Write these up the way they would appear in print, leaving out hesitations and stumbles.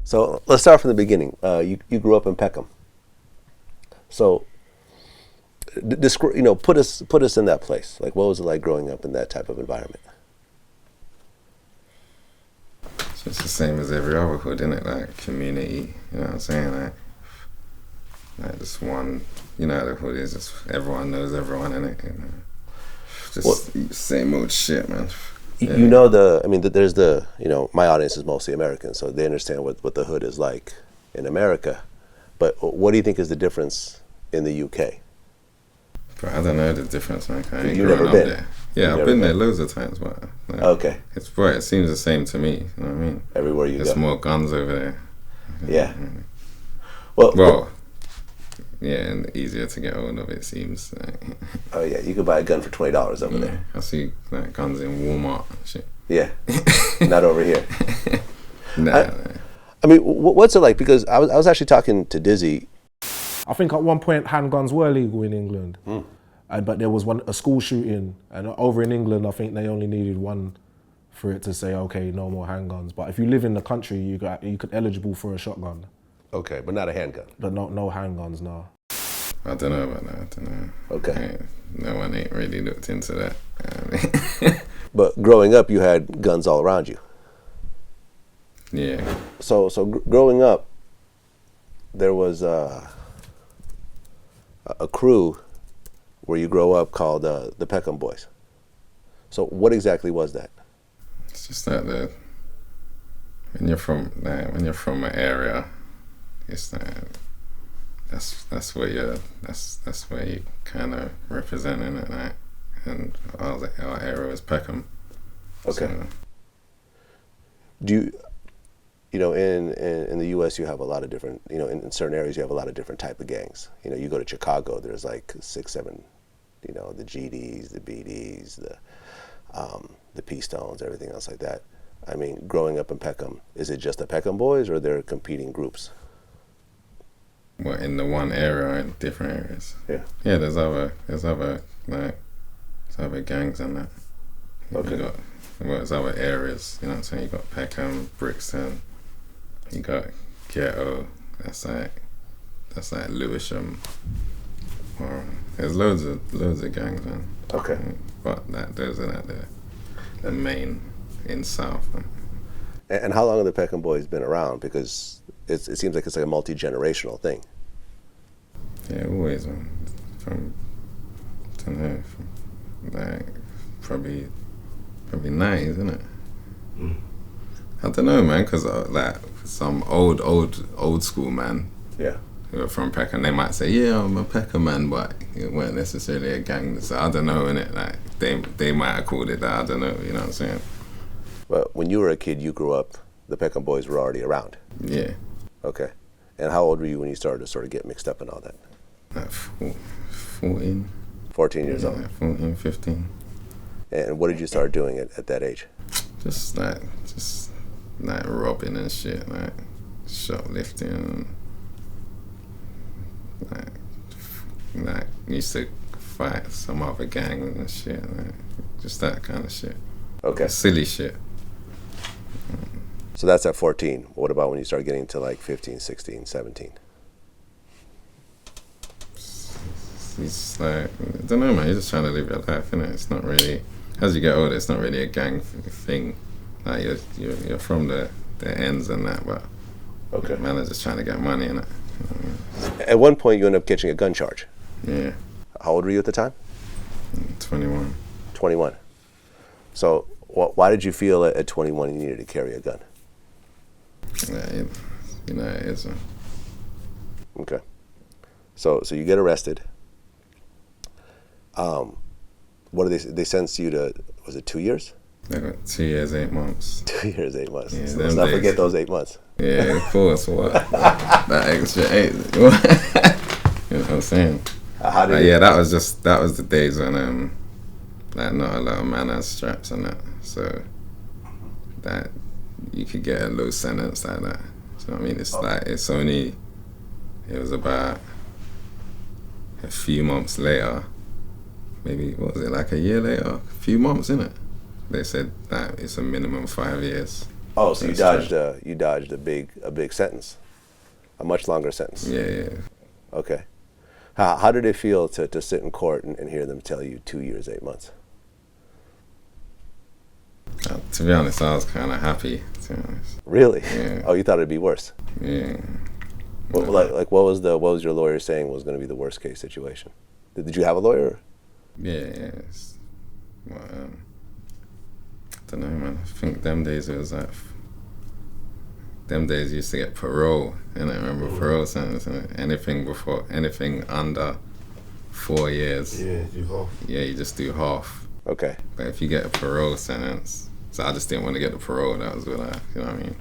So let's start from the beginning. You grew up in Peckham. So, put us in that place. Like, what was it like growing up in that type of environment? It's just the same as every other hood, innit? Like community, you know what I'm saying? Like just one, you know, the hood is just everyone knows everyone in it. You know? Just same old shit, man. Yeah. There's my audience is mostly American, so they understand what the hood is like in America. But what do you think is the difference in the UK? But I don't know the difference, man. I ain't You've grown never up been? there. Yeah, I've been there loads of times, but like, Okay. it seems the same to me. You know what I mean? Everywhere you There's go. more guns over there. Yeah. Well, yeah, and easier to get hold of, it seems. Oh yeah, you could buy a gun for $20 over there. I see like guns in Walmart and shit. Yeah, not over here. Nah. I mean, what's it like? Because I was actually talking to Dizzy. I think at one point handguns were legal in England, but there was a school shooting, and over in England I think they only needed one for it to say okay, no more handguns. But if you live in the country, you could eligible for a shotgun. Okay, but not a handgun. But no handguns, no. I don't know about that. I don't know. Okay. No one ain't really looked into that. But growing up, you had guns all around you. Yeah. So growing up, there was a crew where you grow up called the Peckham Boys. So what exactly was that? It's just that when you're from an area, it's that's where you kind of representing it, right? And our area is Peckham. Okay. So, Do you, in the U.S. you have a lot of different, in certain areas you have a lot of different type of gangs. You go to Chicago, there's like 6, 7, the GDs, the BDs, the P-Stones, everything else like that. I mean, growing up in Peckham, is it just the Peckham Boys or are there competing groups? well, in the one area, in different areas. Yeah. Yeah, there's other gangs and that. Okay. There's other areas, you know what I'm saying? You got Peckham, Brixton, you got Ghetto, that's like Lewisham. Or there's loads of gangs, man. Okay. But those are like the main in South. And how long have the Peckham Boys been around? Because it seems like it's like a multi-generational thing. Yeah, always, man. From like probably 90s, isn't it? I don't know, man, because like some old school man Yeah. who are from Peckham, they might say, yeah, I'm a Peckham man, but it weren't necessarily a gang. So I don't know, innit? Like they might have called it that. I don't know. You know what I'm saying? But when you were a kid, you grew up, the Peckham Boys were already around. Yeah. Okay. And how old were you when you started to sort of get mixed up in all that? Like 14. 14 years old. Yeah, 14, 15. And what did you start doing at that age? Just like robbing and shit, like shoplifting. Like used to fight some other gang and shit, like just that kind of shit. Okay. Silly shit. So that's at 14. What about when you start getting to like 15, 16, 17? It's like, I don't know, man, you're just trying to live your life, innit? It's not really, as you get older, it's not really a gang thing. Like you're from the ends and that, but Okay. man is just trying to get money, innit? At one point, you ended up catching a gun charge. Yeah, How old were you at the time? 21. 21. So why did you feel at 21 you needed to carry a gun? Yeah, it is. Okay. So you get arrested. What did they sentenced you to? Was it 2 years? They got 2 years, 8 months. 2 years, 8 months. Yeah, So them let's not days. forget those 8 months. Yeah, of course, what? That extra 8. You know what I'm saying? How did Like, it- yeah, that was the days when like not a lot of man has straps and that, so that you could get a low sentence like that. So I mean, it's like it was about a few months later, maybe what was it, like a year later, a few months, innit? They said that it's a minimum 5 years. Oh, so That's true. you dodged a big sentence, a much longer sentence. Yeah, yeah. Okay. How did it feel to sit in court and hear them tell you 2 years, 8 months? To be honest, I was kind of happy. To be honest. Really? Yeah. Oh, you thought it'd be worse. Yeah. Like what was your lawyer saying was going to be the worst case situation? Did you have a lawyer? Yeah, yeah. Well, I don't know, man. I think them days it was like, them days you used to get parole, and I remember parole sentence, and anything under 4 years, yeah, you just do half. Okay. But if you get a parole sentence, so I just didn't want to get the parole. That was what you know what I mean.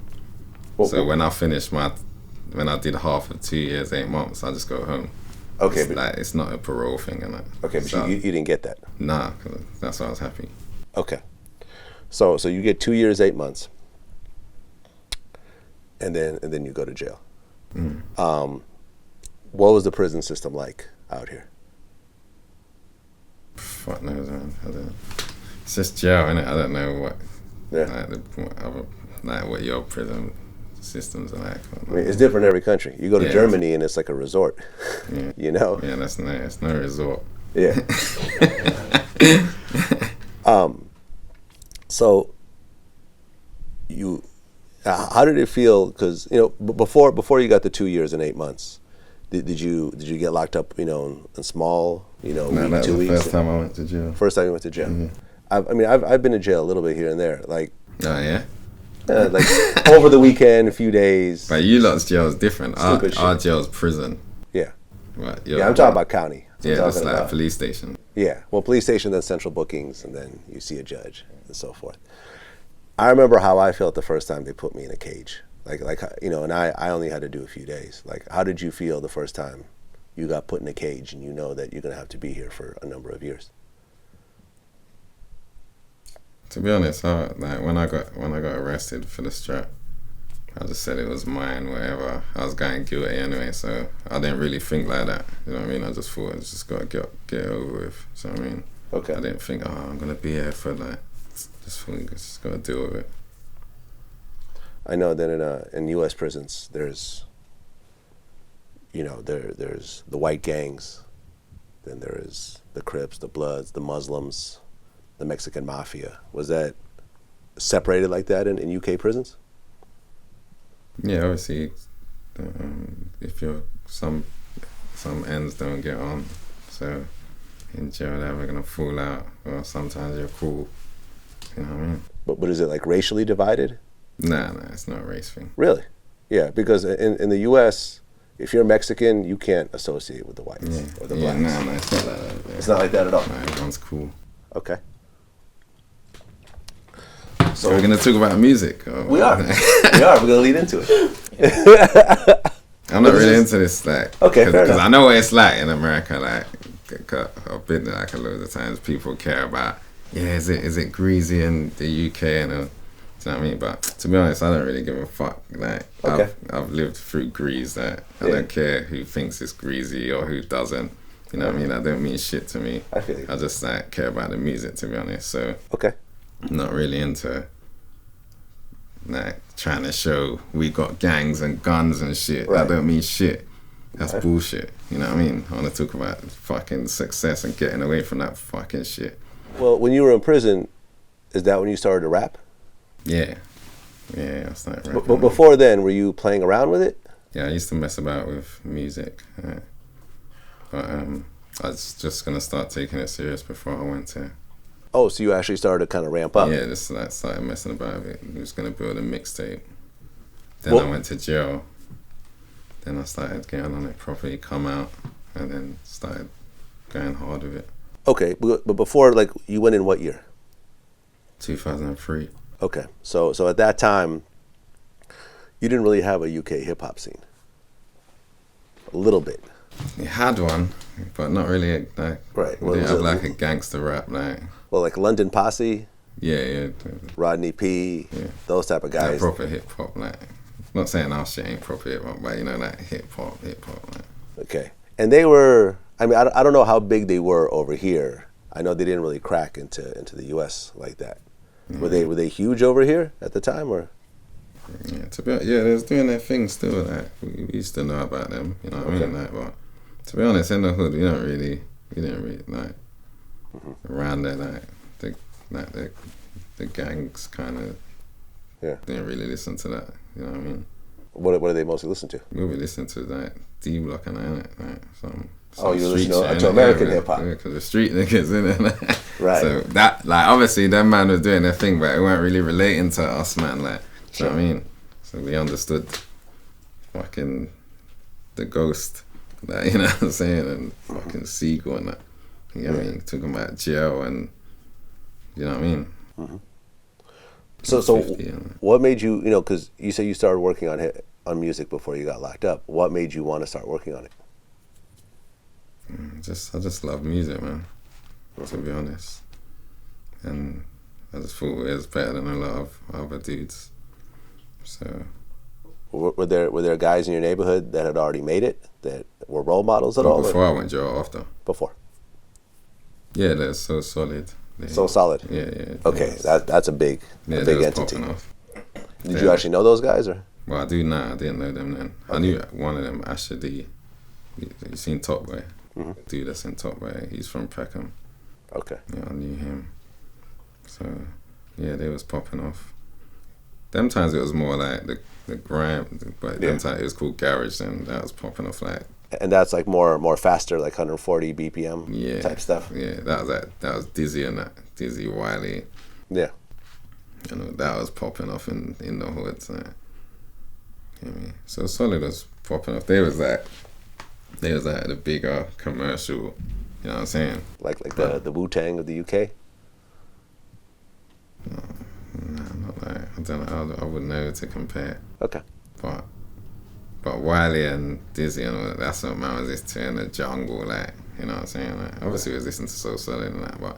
So when I finished when I did half of 2 years, 8 months, I just go home. Okay, It's like it's not a parole thing, and okay, but so, you didn't get that. nah, 'cause that's why I was happy. Okay. So you get 2 years, 8 months, and then you go to jail. What was the prison system like out here? Fuck knows, man. I don't. It's just jail, innit? I don't know what Yeah. what your prison systems are like. I mean, it's different in every country. You go to Yeah. Germany and it's like a resort. Yeah. You know? Yeah, it's no resort. Yeah. So you, how did it feel? Because before you got the 2 years and 8 months, did you get locked up? In small, No, week, that was 2 the weeks. first time I went to jail. First time you went to jail. Mm-hmm. I've been to jail a little bit here and there, like Oh yeah, like over the weekend, a few days. but you lot's jail is different. Stupid Our shit. jail's prison. Yeah, But yeah. I'm talking about county. I'm Yeah, it's talking like a about- police station. Yeah, well, police station, then central bookings, and then you see a judge and so forth. I remember how I felt the first time they put me in a cage. And I only had to do a few days. Like, how did you feel the first time you got put in a cage and you know that you're gonna have to be here for a number of years? To be honest, like when I got arrested for the strap, I just said it was mine, whatever. I was getting guilty anyway, so I didn't really think like that. You know what I mean? I just thought I just gotta get it over with. So I mean, Okay. I didn't think, I'm gonna be here for like, just gotta deal with it. I know that in U.S. prisons, there's there's the white gangs, then there is the Crips, the Bloods, the Muslims, the Mexican Mafia. Was that separated like that in UK prisons? Yeah, obviously, if you're some ends don't get on, so in jail they're ever gonna fall out, or sometimes you're cool. You know what I mean? But is it like racially divided? Nah, it's not a race thing. Really? Yeah, because in the U.S., if you're Mexican, you can't associate with the whites Yeah, or the yeah, blacks. nah, it's not like that. It's not like that at all. Nah, everyone's cool. Okay. So we're gonna talk about music. Or We are. We're gonna lead into it. I'm not really into this, like, Okay, fair because enough. I know what it's like in America. Like, I've been there like a load of times. People care about, is it greasy in the UK and do you know what I mean? But to be honest, I don't really give a fuck. Like, Okay. I've lived through grease. Like, I Yeah. don't care who thinks it's greasy or who doesn't. You know what I mean? That don't mean shit to me. I feel you. I just like care about the music, to be honest. So Okay. I'm not really into like trying to show we got gangs and guns and shit. Right. That don't mean shit. That's Right. bullshit. You know what I mean? I want to talk about fucking success and getting away from that fucking shit. Well, when you were in prison, is that when you started to rap? Yeah. Yeah, that's not right. But before then, were you playing around with it? Yeah, I used to mess about with music. But I was just going to start taking it serious before I went to... Oh, so you actually started to kind of ramp up. Yeah, just like started messing about with it. I was going to build a mixtape. Then Well- I went to jail. Then I started getting on it properly, come out, and then started going hard with it. Okay, but before, like, you went in what year? 2003. Okay, so at that time, you didn't really have a UK hip hop scene. A little bit. We had one, but not really. Like, Right. We Well, didn't was have it- like a gangster rap. Like, Well, like London Posse, yeah, Rodney P, Yeah. those type of like guys. proper hip hop. Like, not saying our shit ain't proper hip hop, but you know, like hip hop. Like. Okay, and they were. I mean, I don't know how big they were over here. I know they didn't really crack into the U.S. like that. Were they huge over here at the time, or? Yeah, they was doing their thing still. Like we used to know about them, you know what I mean? Like, but to be honest, in the hood, we didn't really like around there. The gangs kind of Yeah. didn't really listen to that. You know what I mean? What do they mostly listen to? We would listen to like D Block and that, like some. Oh, you street listen shit, to innit? American Yeah, hip hop. Yeah, because the street niggas in it. Right. So that, like, obviously, them man was doing their thing, but it weren't really relating to us, man. Like, you know what I mean? So we understood fucking the Ghost, like, you know what I'm saying, and fucking Seagull and that. You know what I mean? Talking about jail and, you know what I mean? So 50, what made you, because you said you started working on music before you got locked up. What made you want to start working on it? I just love music, man, to be honest. And I just thought it was better than a lot of other dudes. So Were there guys in your neighborhood that had already made it, that were role models at all? before I went jail, after. Before. Yeah, they're so solid. So solid. Yeah. Okay, that's a big they big was entity. popping off. Did you actually know those guys, or? Well, I do now. I didn't know them then. I knew one of them, Asher D. You seen Top Boy? Dude that's in Top Boy. He's from Peckham. Okay. Yeah, I knew him. So, yeah, they was popping off. Them times it was more like the grime, but them times it was called garage, and that was popping off like. And that's like more faster, like 140 BPM type stuff. Yeah, that was Dizzy and that Dizzy Wiley. Yeah. You know, that was popping off in the hood. So, you know what I mean? So Solid was popping off. They was like the bigger commercial. You know what I'm saying? Like the Wu-Tang of the UK. Nah, not like I don't know. I wouldn't know to compare. Okay. But Wiley and Dizzy and all that, that's what man was listening to in the jungle, like, you know what I'm saying? Like, obviously we was listening to So Solid and that, but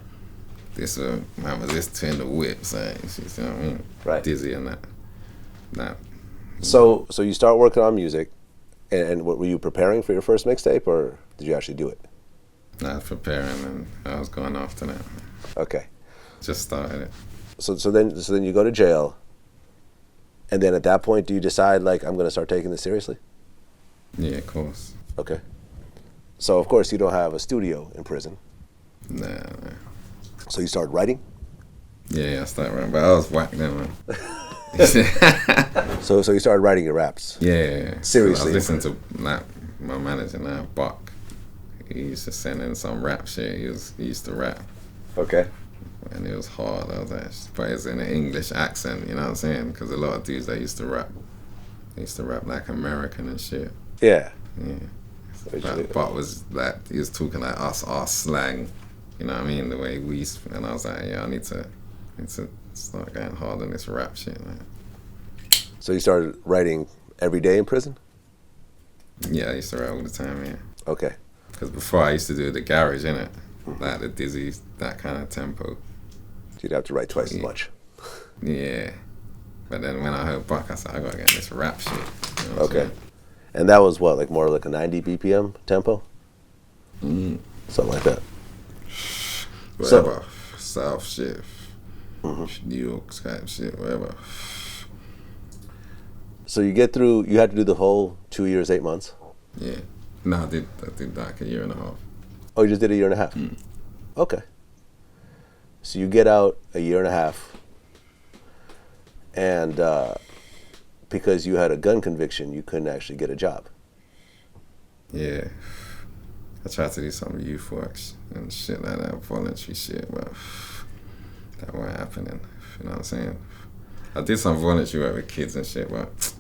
this man was listening to in the whips, like, you know what I mean? Right. Dizzy and that. So you start working on music, and what, were you preparing for your first mixtape, or did you actually do it? I was preparing and I was going after that. Okay. Just started it. So then you go to jail, and then at that point, do you decide, like, I'm going to start taking this seriously? Yeah, of course. Okay. So of course you don't have a studio in prison. Nah. So you started writing. Yeah, I started writing, but I was whack then, man. So you started writing your raps. Yeah. Seriously. I was listening to like my manager now, Buck. He used to send in some rap shit. He used to rap. Okay. And it was hard. I was like, but it's in an English accent, you know what I'm saying? Because a lot of dudes that used to rap, they used to rap like American and shit. Yeah. Yeah. But was like, he was talking like our slang, you know what I mean? The way we, and I was like, yeah, I need to start going hard on this rap shit. Like. So you started writing every day in prison? Yeah, I used to rap all the time, yeah. Okay. Because before I used to do the garage, innit? Like the Dizzy, that kind of tempo. You'd have to write twice as much. Yeah. But then when I heard Buck, I said, I gotta get this rap shit. You know what I'm Okay. saying? And that was what, like more like a 90 BPM tempo? Mm. Something like that. Whatever. South shit. New York type shit, whatever. So you get through, you had to do the whole 2 years, 8 months? Yeah. No, I did like a year and a half. Oh, you just did a year and a half? Okay. So you get out a year and a half, and because you had a gun conviction, you couldn't actually get a job. Yeah. I tried to do some youth work and shit like that, voluntary shit, but that wasn't happening. You know what I'm saying? I did some voluntary work with kids and shit, but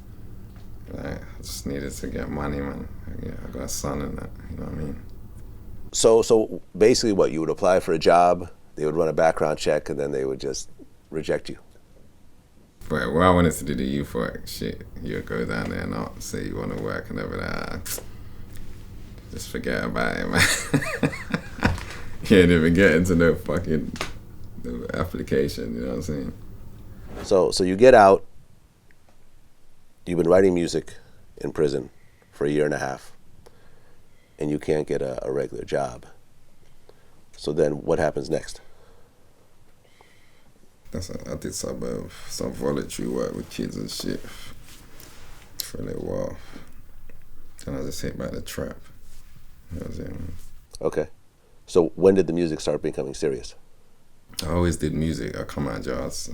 like, I just needed to get money, man. I got a son and that, you know what I mean? So basically what, you would apply for a job, they would run a background check, and then they would just reject you. But when I wanted to do the youth work shit, you'd go down there and not say you want to work and everything. Just forget about it, man. You ain't even get into no fucking application, you know what I'm saying? So you get out, you've been writing music in prison for a year and a half, and you can't get a regular job. So then what happens next? I did some voluntary work with kids and shit for a little while. Then I just hit back the trap. That was it. Okay. So when did the music start becoming serious? I always did music. I come out of jazz,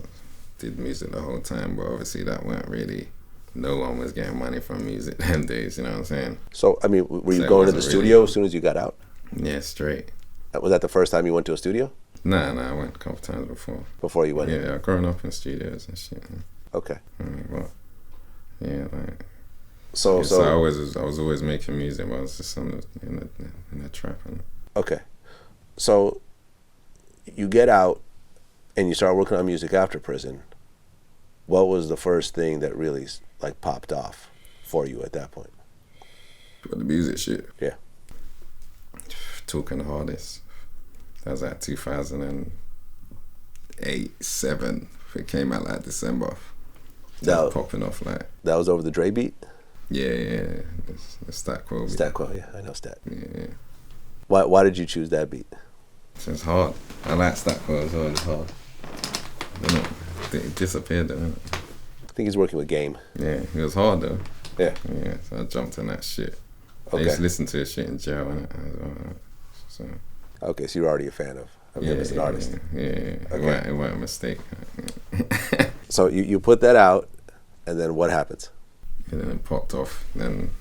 did music the whole time, but obviously that weren't really. No one was getting money from music them days. You know what I'm saying? So I mean, were you So it going to the wasn't studio really- as soon as you got out? Yeah, straight. Was that the first time you went to a studio? Nah, I went a couple times before. Before you went in? Yeah, I've grown up in studios and shit. Okay. But yeah, like. So Yeah, so I was always making music, but I was just in the trap. And okay. So you get out and you start working on music after prison. What was the first thing that really like popped off for you at that point? but the music shit, Yeah. Talking the Hardest. That was like 2008, 7. It came out like December. That- Popping off like That was over the Dre beat? yeah. The Stat Quo. Stat Quo, yeah, I know Stat. Yeah. Why did you choose that beat? So it's hard. I like Stat Quo as well. It's hard. You know, it disappeared though. Innit? I think he's working with Game. Yeah, it was hard though. Yeah. Yeah, so I jumped on that shit. I Okay. used to listen to his shit in jail, and so Okay, so you're already a fan of him as an artist. Yeah. Okay. It weren't a mistake. So you put that out, and then what happens? And then it popped off. Then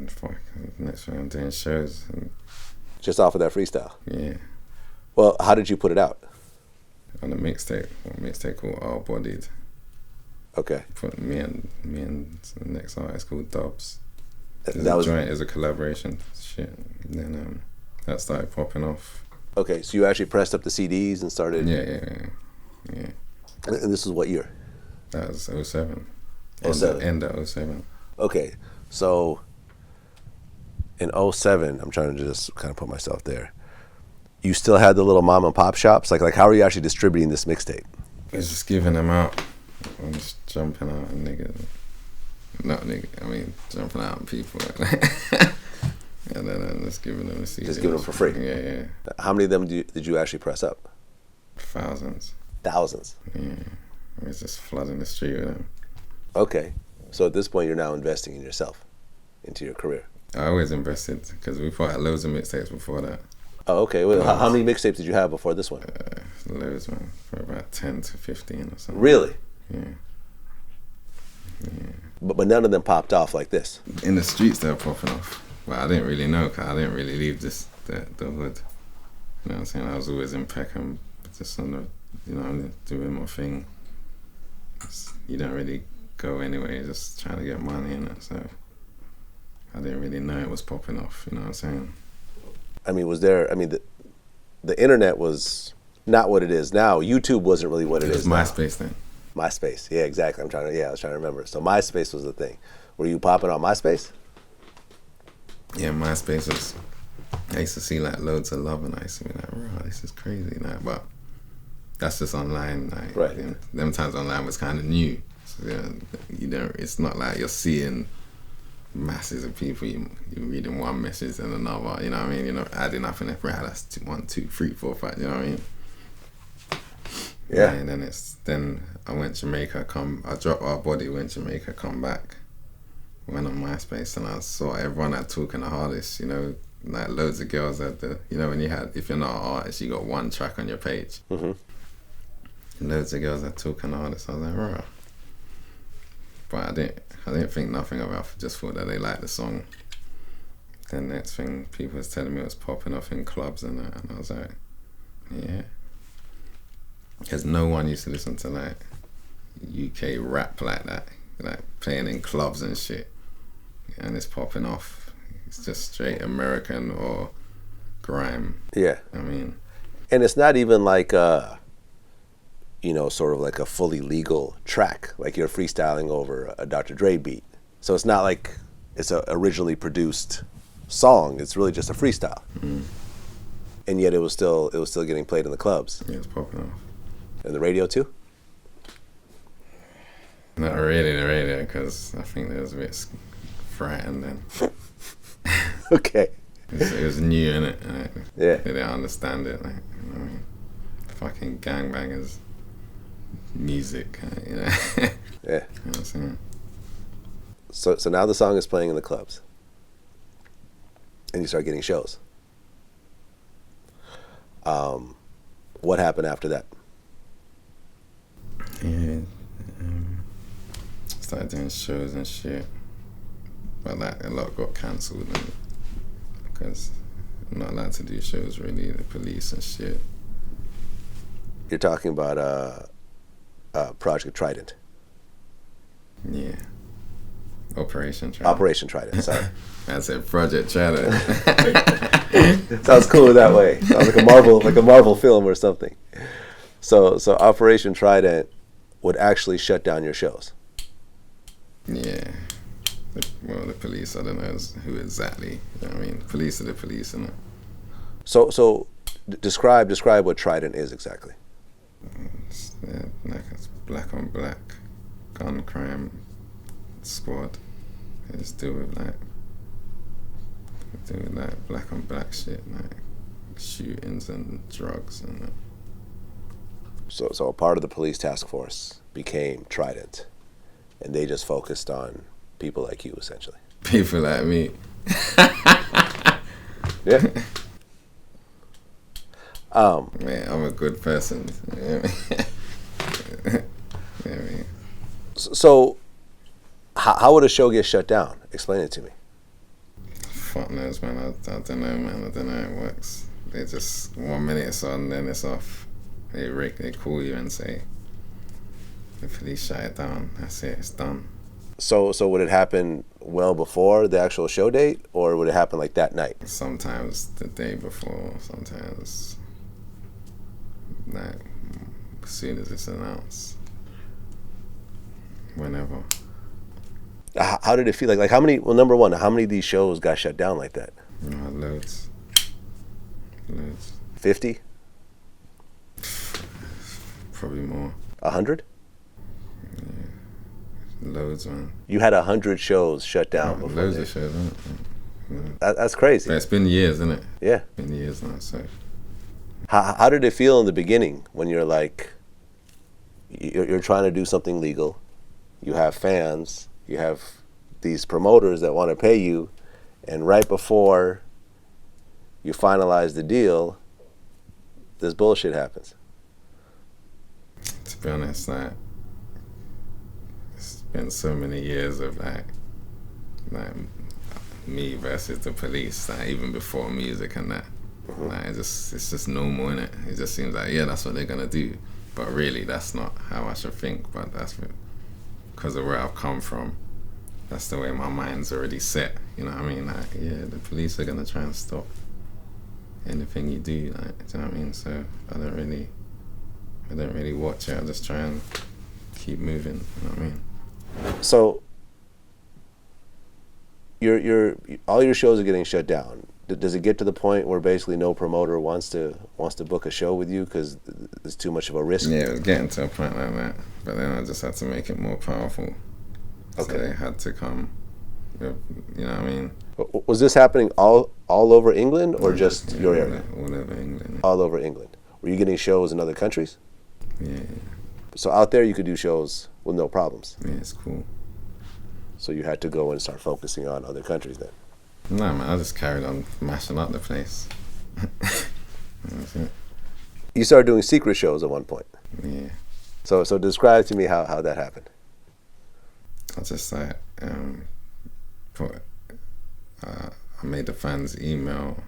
fuck, next round I'm doing shows, and Just off of that freestyle. yeah, Well, how did you put it out? on a mixtape called All Bodied. Okay. Put me and the next artist called Dubs. That was Joint as a collaboration shit. And then that started popping off. okay. So you actually pressed up the CDs and started. Yeah. And this was what year? That was 07. 07. End of 07. Okay, so in 07, I'm trying to just kind of put myself there. You still had the little mom and pop shops? Like how are you actually distributing this mixtape? It's just giving them out. I'm just jumping out on niggas. Not nigga, I mean jumping out on people. And then I'm just giving them the CD. Just giving them for free? Yeah. How many of them did you actually press up? Thousands. Thousands. Yeah. It was just flooding the street with them. Okay, so at this point you're now investing in yourself, into your career. I always invested because we put out loads of mixtapes before that. Oh, okay. Well, how many mixtapes did you have before this one? Loads, man. For about 10 to 15 or something. Really? Yeah. But none of them popped off like this. In the streets they were popping off. Well, I didn't really know because I didn't really leave the hood. You know what I'm saying? I was always in Peckham, just on the, doing my thing. You don't really go anywhere, just trying to get money in it. So I didn't really know it was popping off. You know what I'm saying? I mean, the internet was not what it is now. YouTube wasn't really what it It was is now. MySpace then. MySpace. Yeah, exactly. I was trying to remember. So MySpace was the thing. Were you popping on MySpace? Yeah, MySpace was. I used to see like loads of love, and I used to be like, "Wow, this is crazy." Like, but that's just online. Like, Right. Them times online was kind of new. So, you don't. It's not like you're seeing masses of people. You're reading one message and another. You know what I mean? You're not adding up and right, that's 1, 2, 3, 4, 5. You know what I mean? Yeah. And then I went to Jamaica. I dropped Our Body. Went to Jamaica. Come back. Went on MySpace and I saw everyone had Talking the Hardest. Like loads of girls had when you had, if you're not an artist, you got one track on your page. Mm-hmm. And loads of girls had Talking the Hardest. I was like, right. But I didn't think nothing of it. I just thought that they liked the song. Then next thing, people was telling me it was popping off in clubs and that, and I was like, yeah. Because no one used to listen to like UK rap like that, like playing in clubs and shit. And it's popping off. It's just straight American or grime. Yeah. I mean, And it's not even like sort of like a fully legal track, like you're freestyling over a Dr. Dre beat. So it's not like it's a originally produced song. It's really just a freestyle. Mm-hmm. And yet it was still getting played in the clubs yeah, it's popping off. and the radio too. Not really the radio, because I think they was a bit frightened then. Okay. It was new, innit? Yeah. They didn't understand it. Like, you know what I mean? fucking gangbangers music, you know. Yeah. You know what I'm saying? So now the song is playing in the clubs, and you start getting shows. What happened after that? Yeah, started doing shows and shit, but like a lot got cancelled because I'm not allowed to do shows really. The police and shit. You're talking about Project Trident. Yeah. Operation Trident. Operation Trident. Sorry. I said Project Trident. Sounds cool that way. Sounds like a Marvel film or something. So Operation Trident would actually shut down your shows. Yeah. Well, the police, I don't know who exactly. You know what I mean? Police are the police, isn't it? So describe what Trident is exactly. It's, like it's black on black gun crime squad. They just deal with black on black shit, like shootings and drugs and that. So a part of the police task force became Trident, and they just focused on people like you, essentially. People like me. Yeah. Man, I'm a good person. You know what I mean? You know what I mean? So how would a show get shut down? Explain it to me. Fuck knows, man. I don't know, man. I don't know how it works. They just 1 minute it's on, then it's off. They call you and say the police shut it down. That's it. It's done. So would it happen well before the actual show date, or would it happen like that night? Sometimes the day before. Sometimes like as soon as it's announced. Whenever. How did it feel? Like how many? Well, number one, how many of these shows got shut down like that? Loads. 50? Probably more. 100? Loads, man. You had 100 shows shut down before. Loads of shows, isn't it? Yeah. That's crazy. But it's been years, isn't it? Yeah. Been years now, so. How did it feel in the beginning when you're like, you're trying to do something legal, you have fans, you have these promoters that want to pay you, and right before you finalize the deal, this bullshit happens? To be honest, like, it's been so many years of like me versus the police, like even before music and that. Like it's just normal, innit? It just seems like, yeah, that's what they're gonna do, but really that's not how I should think. But that's because of where I've come from. That's the way my mind's already set. You know what I mean? Like, yeah, the police are gonna try and stop anything you do. Like, do you know what I mean? So I don't really watch it. I just try and keep moving. You know what I mean? So all your shows are getting shut down. Does it get to the point where basically no promoter wants to book a show with you because it's too much of a risk? Yeah, it was getting to a point like that, but then I just had to make it more powerful. Okay. So they had to come. You know what I mean? Was this happening all over England or just your area? All over England. All over England. Were you getting shows in other countries? Yeah, So out there you could do shows with no problems. yeah, it's cool. So you had to go and start focusing on other countries then. No, man, I just carried on mashing up the place. That's it. You started doing secret shows at one point. Yeah. So describe to me how that happened. I just like I made the fans email,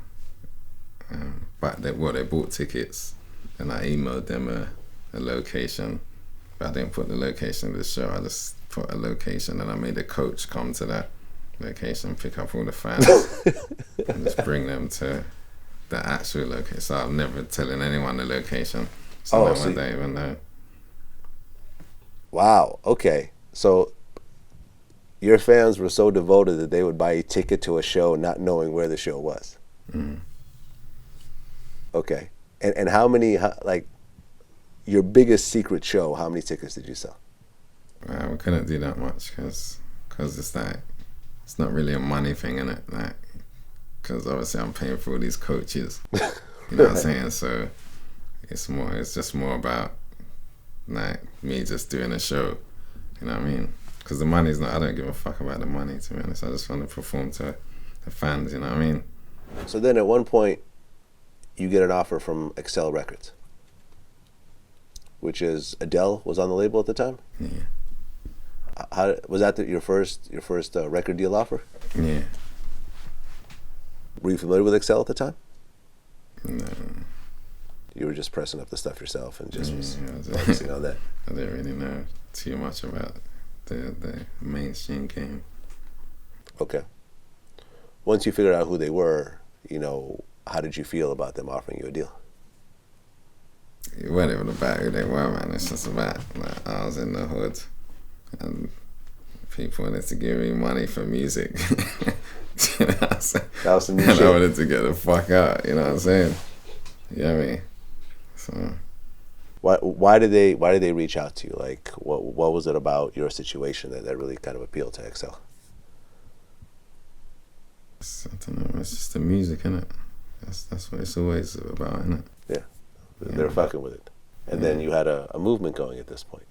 but they bought tickets, and I emailed them a location, but I didn't put the location of the show. I just put a location, and I made a coach come to that location, pick up all the fans, and just bring them to the actual location. So I'm never telling anyone the location, so no one don't even know. Wow. Okay. So your fans were so devoted that they would buy a ticket to a show not knowing where the show was. Mm. Okay. And how many, like, your biggest secret show, how many tickets did you sell? We couldn't do that much because it's like, it's not really a money thing, innit? Like, because obviously I'm paying for all these coaches. You know what I'm saying? So It's just more about like me just doing a show. You know what I mean? Because the money's not. I don't give a fuck about the money, to be honest. I just want to perform to the fans. You know what I mean? So then, at one point, you get an offer from Excel Records, which is Adele was on the label at the time. Yeah. How was that your first record deal offer? Yeah. Were you familiar with Excel at the time? No. You were just pressing up the stuff yourself and just was Yeah, focusing on that. I didn't really know too much about the mainstream game. Okay. Once you figured out who they were, how did you feel about them offering you a deal? It wasn't even about who they were, man. It's just about like, I was in the hood and people wanted to give me money for music. You know what I'm saying? That was some new and shit. I wanted to get the fuck out, you know what I'm saying? You know what I mean? So Why did they reach out to you? Like, what was it about your situation that really kind of appealed to Excel? I don't know, it's just the music, innit? That's what it's always about, innit? Yeah, they're fucking with it. And then you had a movement going at this point.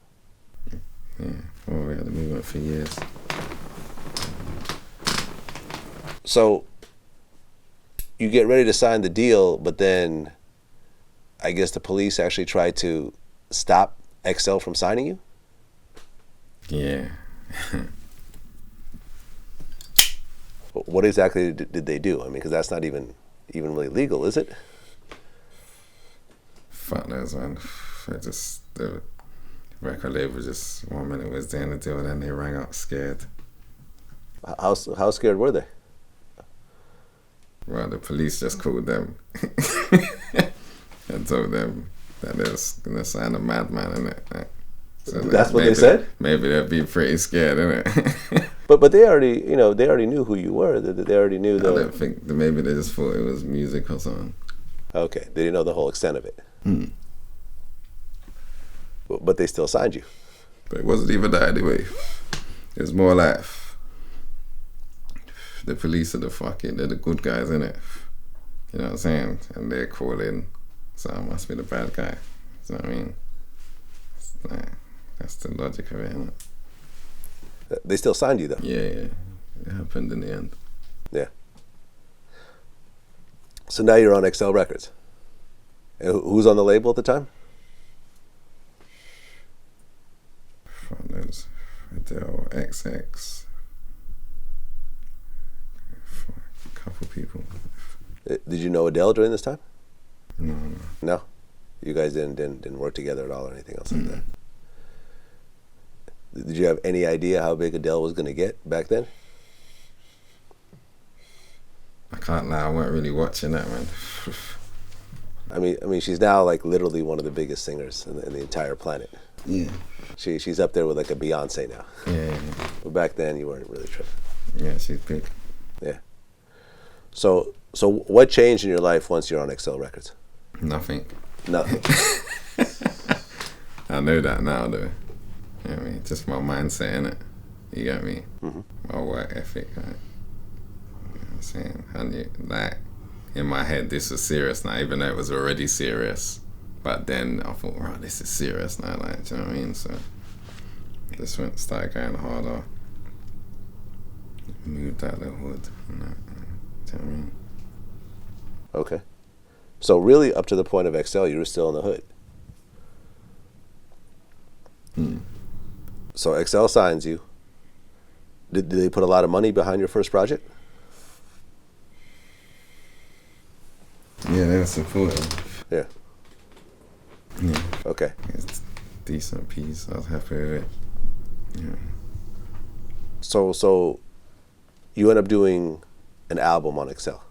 Yeah, well, we had a movement for years. So you get ready to sign the deal, but then I guess the police actually tried to stop Excel from signing you? Yeah. What exactly did they do? I mean, because that's not even really legal, is it? Fuck knows, man. The record label just 1 minute was doing the deal, then they rang up scared. How scared were they? Well, the police just called them and told them that they was gonna sign a madman in it. So That's what they said? Maybe they'd be pretty scared, innit? But they already knew who you were. They already knew I don't think maybe they just thought it was music or something. Okay, they didn't know the whole extent of it. But they still signed you. But it wasn't even that anyway. It was more like the police are they're the good guys, innit? You know what I'm saying? And they're calling, so I must be the bad guy. You know what I mean? It's like, that's the logic of it, innit? They still signed you though. Yeah. It happened in the end. Yeah. So now you're on Excel Records. And who's on the label at the time? There's Adele, XX, a couple people. Did you know Adele during this time? No. No. You guys didn't work together at all or anything else like that. Did you have any idea how big Adele was going to get back then? I can't lie, I weren't really watching that, man. I mean, she's now like literally one of the biggest singers in the entire planet. Yeah. She's up there with like a Beyonce now. Yeah. But back then, you weren't really tripping. Yeah, she's big. Yeah. So what changed in your life once you're on Excel Records? Nothing. Nothing. I know that now, though. You know what I mean? Just my mindset, innit? You get me? Mm-hmm. My work ethic, right? You know what I'm saying? I knew, like, in my head, this was serious now, even though it was already serious. But then I thought, right, this is serious now, like, do you know what I mean? So just started going harder. Moved out of the hood, and that, do you know what I mean? Okay. So really, up to the point of Excel, you were still in the hood. So Excel signs you. Did they put a lot of money behind your first project? Yeah, they were supportive. Yeah. Yeah. Okay. It's a decent piece. I was happy with it. Yeah. So you end up doing an album on Excel.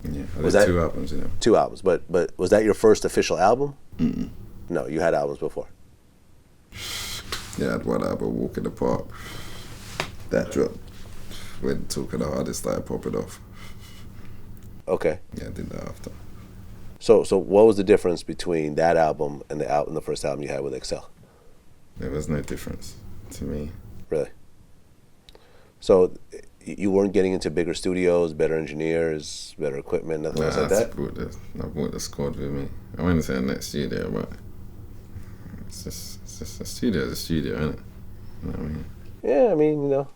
Yeah. Was I that- did 2 albums, you know. 2 albums, but was that your first official album? Mm-mm. No, you had albums before. Yeah, I had 1 album, Walk in the Park. That dropped when Talking the Hardest started popping off. Okay. Yeah, I did that after. So what was the difference between that album and the first album you had with Excel? There was no difference to me. Really? So You weren't getting into bigger studios, better engineers, better equipment, nothing else like that? I brought the squad with me. I went into the next studio, but it's just a studio's a studio, isn't it? You know what I mean? Yeah, I mean,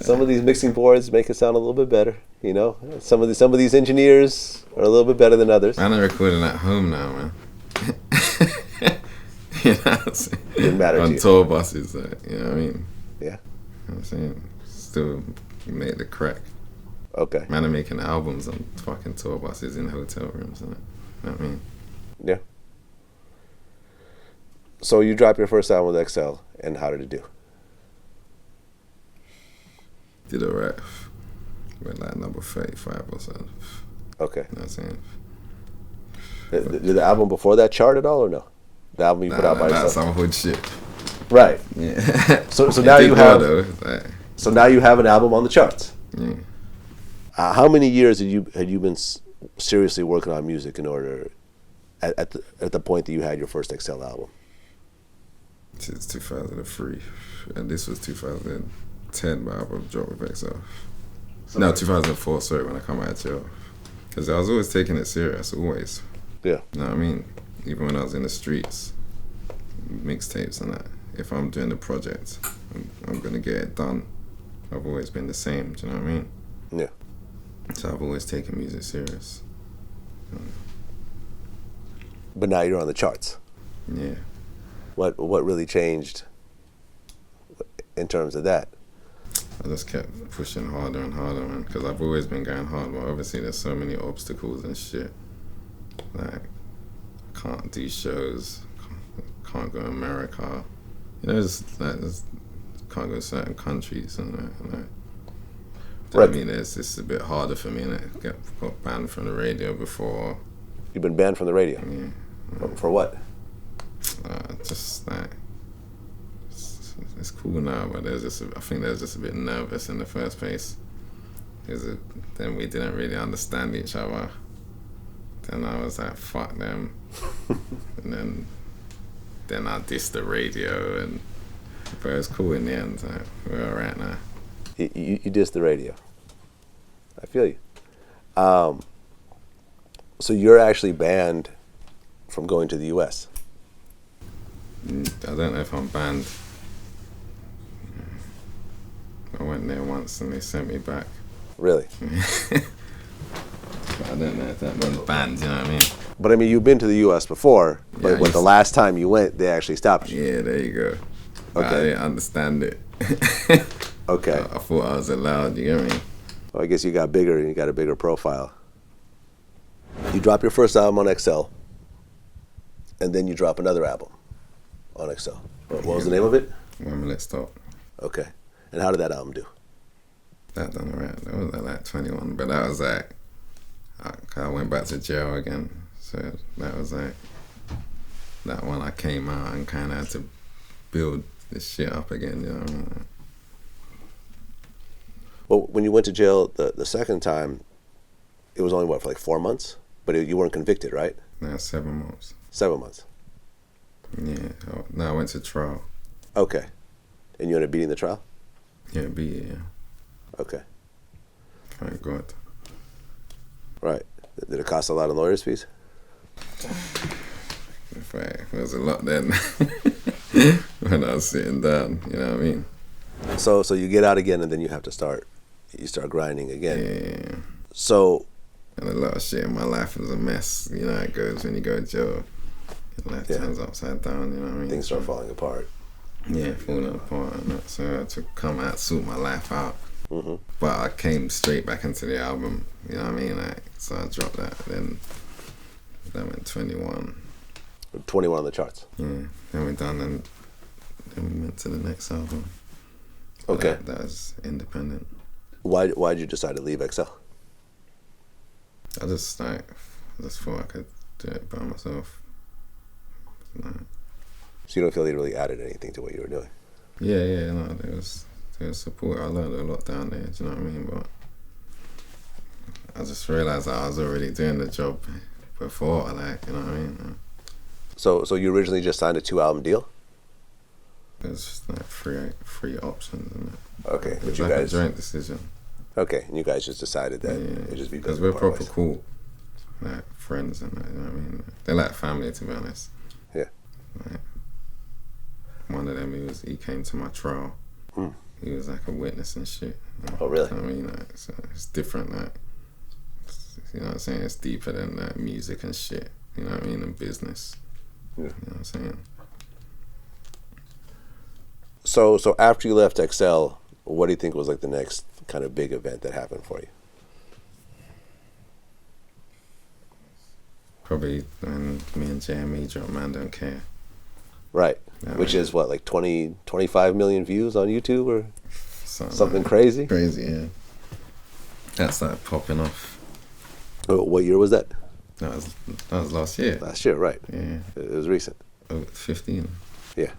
some of these mixing boards make it sound a little bit better. Some of these engineers are a little bit better than others. Man, I'm recording at home now, man. You know what I'm saying? Didn't matter to On you. tour buses, you know what I mean? Yeah. You know what I'm saying? Still make the crack. Okay. Man, I'm making albums on fucking tour buses in hotel rooms, innit? You know what I mean? Yeah. So you dropped your first album with XL, and how did it do? Did alright. Went like number 35 or something. Okay. You know what I'm saying? Did the album before that chart at all, or no? The album you put out by That's yourself. some hood shit. Right. Yeah. So It now did you well, have. though. Like, So now you have an album on the charts. yeah. How many years had you been seriously working on music in order at the point that you had your first XL album? Since 2003, and this was 2010. My album dropped with XL. No, 2004. Sorry, when I come out of jail, because I was always taking it serious. Always. Yeah. You know what I mean? Even when I was in the streets, mixtapes and that. If I'm doing the project, I'm gonna get it done. I've always been the same. Do you know what I mean? Yeah. So I've always taken music serious. But now you're on the charts. Yeah. What really changed in terms of that? I just kept pushing harder and harder, man, because I've always been going hard, but obviously there's so many obstacles and shit. Like, can't do shows, can't go to America. Just can't go to certain countries and that. Right. I mean, it's just a bit harder for me, and I got banned from the radio before. You've been banned from the radio. Yeah. For what? Just like, it's cool now, but I think there's just a bit nervous in the first place. Then we didn't really understand each other. Then I was like, fuck them. And then I dissed the radio, but it was cool in the end. Like, we're alright now. You dissed the radio. I feel you. So you're actually banned from going to the U.S. I don't know if I'm banned. I went there once and they sent me back. Really? But I don't know if that means banned, you know what I mean? But I mean, you've been to the U.S. before, but Yeah, the last time you went, they actually stopped you. Yeah, there you go. But I Okay. didn't understand it. Okay. I thought I was allowed, you get me? Well, I guess you got bigger and you got a bigger profile. You drop your first album on XL, and then you drop another album on XL. What was the name of it? 1 Minute Stop. Okay. And how did that album do? That done alright. That was like 21, but that was like, I went back to jail again. So that was like, that one I came out and kind of had to build this shit up again, you know what I mean? Well, when you went to jail the second time, it was only, for like 4 months? But you weren't convicted, right? Now 7 months. 7 months. Yeah. No, I went to trial. Okay. And you ended up beating the trial? Yeah, yeah. Okay. Thank God. Right. Did it cost a lot of lawyers' fees? In fact, there was a lot then when I was sitting down, you know what I mean? So you get out again, and then you have to start grinding again. Yeah. So And a lot of shit in my life was a mess. You know how it goes when you go to jail. Your life turns upside down, you know what I mean? things start falling apart. Yeah, falling apart and that. So I had to come out, sort my life out. Mm-hmm. But I came straight back into the album, you know what I mean? Like, so I dropped that. Then that went 21. 21 on the charts. Yeah, then we're done and then we went to the next album. But Okay. That was independent. Why did you decide to leave XL? I just thought I could do it by myself. Like, So you don't feel they really added anything to what you were doing? yeah, no, there was support. I learned a lot down there, do you know what I mean? But I just realised that I was already doing the job before, like, you know what I mean? So you originally just signed a 2-album deal? There's like three options and that. Okay, It but was you like guys a joint decision. Okay, and you guys just decided that Yeah, it'd just be because better we're part proper ways. cool, like friends and that, you know what I mean. They're like family, to be honest. Yeah. Like, one of them, he came to my trial. He was like a witness and shit. Like, Oh, really? I mean, like, so it's different. Like, you know what I'm saying? It's deeper than like music and shit. You know what I mean? And business. Yeah. You know what I'm saying? So after you left XL, what do you think was like the next kind of big event that happened for you? Probably when me and JME dropped Man Don't Care. Right. Yeah, Which right. is what, like 20, 25 million views on YouTube or something like crazy? Crazy, yeah. That started popping off. Oh, what year was that? That was last year. Last year, right. Yeah. It was recent. Oh, 15. Yeah.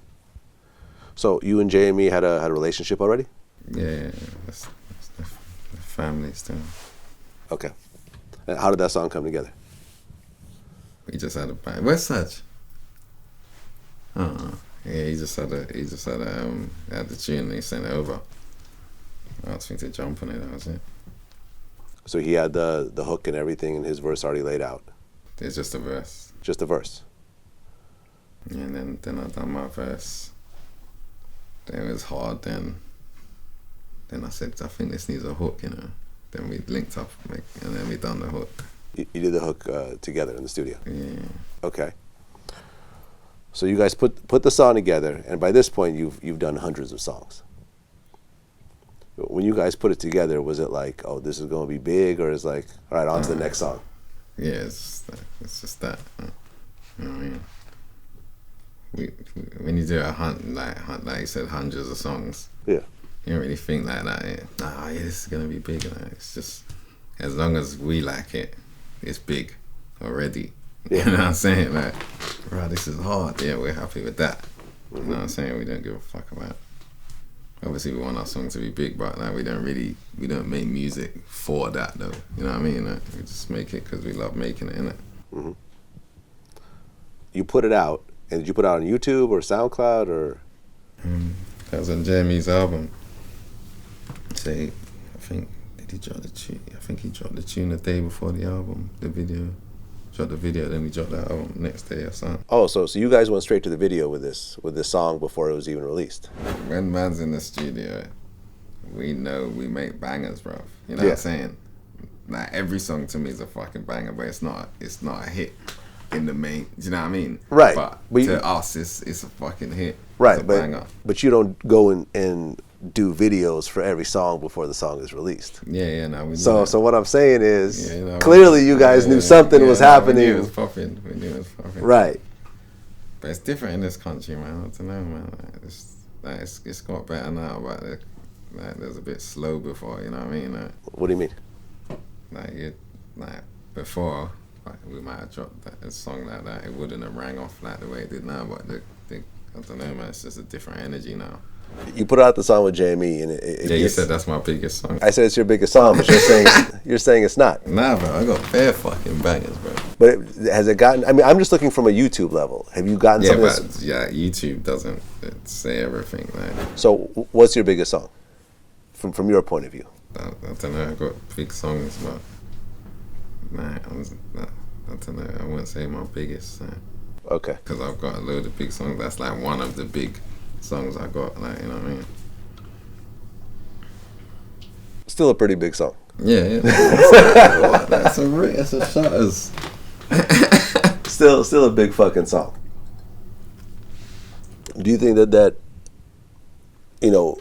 So you and JME had a relationship already? Yeah, that's the family still. Okay. And how did that song come together? We just had a bang. Where's Saj? Yeah, he just had the tune and he sent it over. I asked me to jump on it, that was it. So he had the hook and everything and his verse already laid out. It's just a verse. Just a verse. And then I done my verse. Then it was hard. Then I said, I think this needs a hook, you know. Then we linked up, and then we done the hook. You did the hook together in the studio. Yeah. Okay. So you guys put the song together, and by this point you've done hundreds of songs. When you guys put it together, was it like, oh, this is going to be big, or is like, all right, on to the next song? Yeah, it's just that. You know what I mean? When you do like you said, hundreds of songs, Yeah. you don't really think like that. Yeah, this is gonna be big. Like, it's just as long as we like it, it's big already. Yeah. You know what I'm saying? Like, right, this is hard. Yeah, we're happy with that. You know what I'm saying? We don't give a fuck about. Obviously, we want our song to be big, but like we don't make music for that though. You know what I mean? Like, we just make it because we love making it, innit? You put it out, and did you put it out on YouTube or SoundCloud or? That was on Jeremy's album. Say, I think, did he drop the tune? I think he dropped the tune the day before the album, the video. Dropped the video, then we dropped the album next day or something. Oh, so you guys went straight to the video with this song before it was even released. When man's in the studio, we know we make bangers, bro. You know Yeah. what I'm saying? Like every song to me is a fucking banger, but it's not a hit in the main. Do you know what I mean? Right. But But to you- us, it's a fucking hit. Right, It's a banger. but you don't go and do videos for every song before the song is released. Yeah, no, we knew So that. so what I'm saying is, Yeah, no, clearly you guys knew something was We knew happening. it was popping. We knew it was popping. Right. But it's different in this country, man. I don't know, man. It's got better now, but it was a bit slow before. You know what I mean? What do you mean? Before, we might have dropped a song like that. It wouldn't have rang off like the way it did now. But I don't know, man. It's just a different energy now. You put out the song with JME, and it Yeah, you gets- said that's my biggest song. I said it's your biggest song, but you're saying it's not. Nah, bro. I got bare fucking bangers, bro. But has it gotten? I mean, I'm just looking from a YouTube level. Have you gotten Yeah, something? but YouTube doesn't say everything. Like, So, what's your biggest song, from your point of view? I don't know. I got big songs, but I don't know. I wouldn't say my biggest, Okay. because I've got a load of big songs. That's like one of the big songs I got. Like, you know what I mean? Still a pretty big song. Yeah. That's a shutters. Still a big fucking song. Do you think that you know?